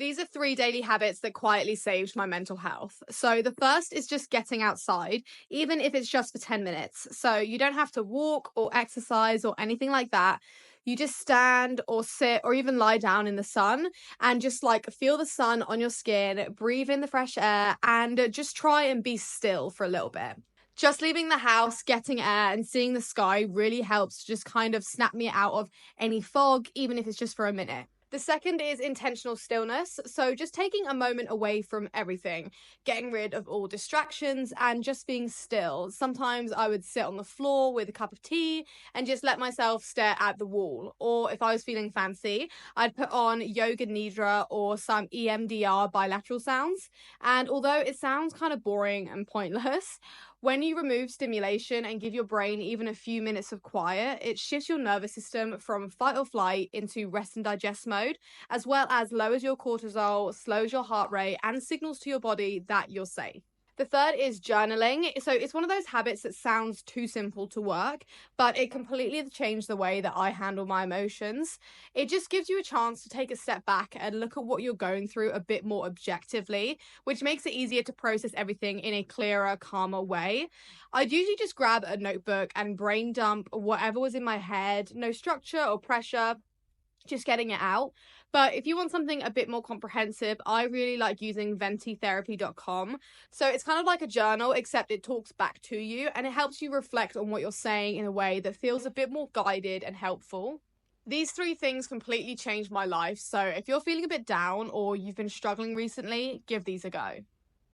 These are 3 daily habits that quietly saved my mental health. So the first is just getting outside, even if it's just for 10 minutes. So you don't have to walk or exercise or anything like that. You just stand or sit or even lie down in the sun and just like feel the sun on your skin, breathe in the fresh air, and just try and be still for a little bit. Just leaving the house, getting air, and seeing the sky really helps to just kind of snap me out of any fog, even if it's just for a minute. The second is intentional stillness. So, just taking a moment away from everything, getting rid of all distractions and just being still. Sometimes I would sit on the floor with a cup of tea and just let myself stare at the wall. Or if I was feeling fancy, I'd put on Yoga Nidra or some EMDR bilateral sounds. And although it sounds kind of boring and pointless, when you remove stimulation and give your brain even a few minutes of quiet, it shifts your nervous system from fight or flight into rest and digest mode, as well as lowers your cortisol, slows your heart rate, and signals to your body that you're safe. The third is journaling. So it's one of those habits that sounds too simple to work, but it completely changed the way that I handle my emotions. It just gives you a chance to take a step back and look at what you're going through a bit more objectively, which makes it easier to process everything in a clearer, calmer way. I'd usually just grab a notebook and brain dump whatever was in my head, no structure or pressure, just getting it out. But if you want something a bit more comprehensive, I really like using ventitherapy.com. So it's kind of like a journal, except it talks back to you and it helps you reflect on what you're saying in a way that feels a bit more guided and helpful. These 3 things completely changed my life. So if you're feeling a bit down or you've been struggling recently, give these a go.